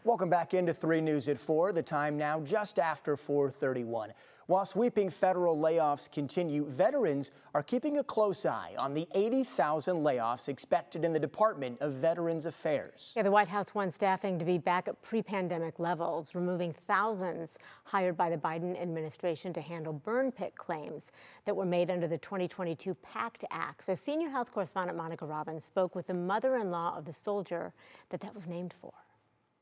Welcome back into 3 News at 4. The time now just after 4:31. While sweeping federal layoffs continue, veterans are keeping a close eye on the 80,000 layoffs expected in the Department of Veterans Affairs. Yeah, the White House wants staffing to be back at pre-pandemic levels, removing thousands hired by the Biden administration to handle burn pit claims that were made under the 2022 PACT Act. So senior health correspondent Monica Robbins spoke with the mother-in-law of the soldier that was named for.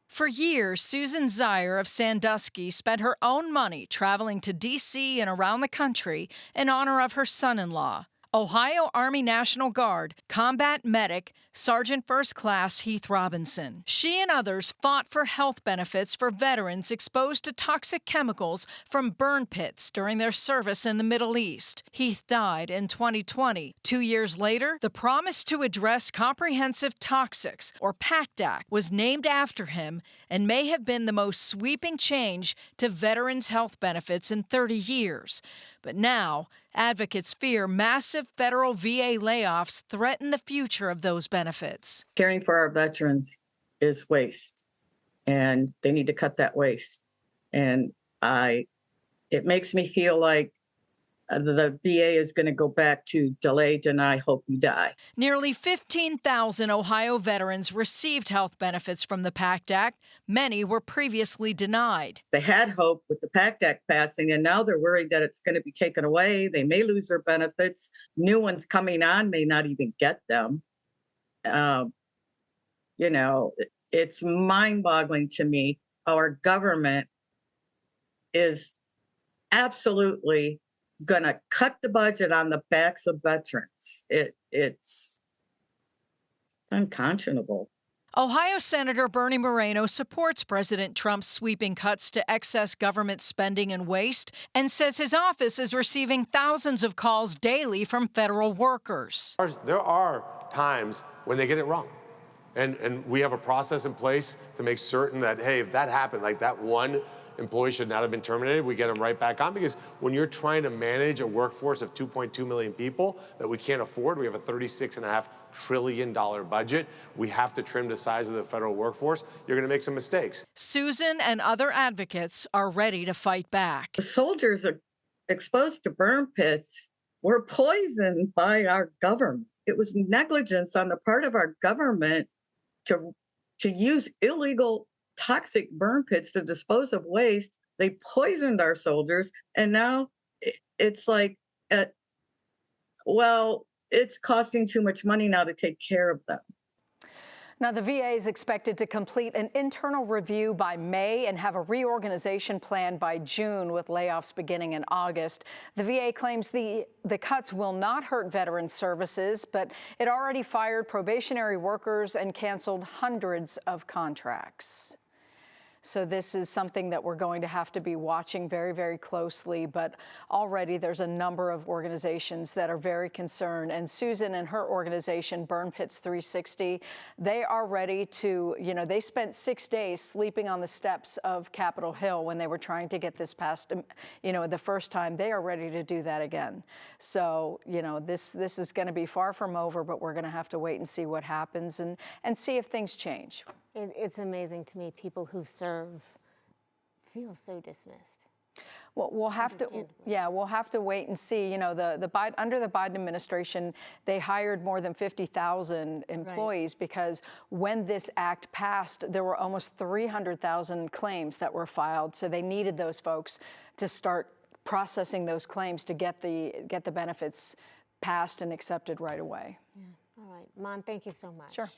For years, Susan Zier of Sandusky spent her own money traveling to D.C. and around the country in honor of her son-in-law, Ohio Army National Guard combat medic Sergeant First Class Heath Robinson. She and others fought for health benefits for veterans exposed to toxic chemicals from burn pits during their service in the Middle East. Heath died in 2020. 2 years later, the promise to address comprehensive toxics, or PACT Act, was named after him and may have been the most sweeping change to veterans' health benefits in 30 years. But now, advocates fear massive federal VA layoffs threaten the future of those benefits. Caring for our veterans is waste, and they need to cut that waste. And it makes me feel like the VA is going to go back to delay, deny, hope you die. Nearly 15,000 Ohio veterans received health benefits from the PACT Act. Many were previously denied. They had hope with the PACT Act passing, and now they're worried that it's going to be taken away. They may lose their benefits. New ones coming on may not even get them. It's mind-boggling to me. Our government is absolutely going to cut the budget on the backs of veterans. It's unconscionable. Ohio Senator Bernie Moreno supports President Trump's sweeping cuts to excess government spending and waste and says his office is receiving thousands of calls daily from federal workers. There are times when they get it wrong. And we have a process in place to make certain that, hey, if that happened, like that one employee should not have been terminated, we get them right back on. Because when you're trying to manage a workforce of 2.2 million people that we can't afford, we have a $36.5 trillion budget. We have to trim the size of the federal workforce. You're going to make some mistakes. Susan and other advocates are ready to fight back. The soldiers are exposed to burn pits were poisoned by our government. It was negligence on the part of our government to use illegal toxic burn pits to dispose of waste. They poisoned our soldiers, and now it's like, it's costing too much money now to take care of them. Now, the VA is expected to complete an internal review by May and have a reorganization plan by June, with layoffs beginning in August. The VA claims the cuts will not hurt veteran services, but it already fired probationary workers and canceled hundreds of contracts. So this is something that we're going to have to be watching very, very closely. But already there's a number of organizations that are very concerned. And Susan and her organization, Burn Pits 360, they are ready to, they spent 6 days sleeping on the steps of Capitol Hill when they were trying to get this passed, the first time. They are ready to do that again. So, this is going to be far from over, but we're going to have to wait and see what happens and see if things change. It's amazing to me, people who serve feel so dismissed. Well, we'll have to wait and see. Under the Biden administration, they hired more than 50,000 employees, because when this act passed, there were almost 300,000 claims that were filed. So they needed those folks to start processing those claims to get the benefits passed and accepted right away. Yeah. All right, Mon, thank you so much. Sure.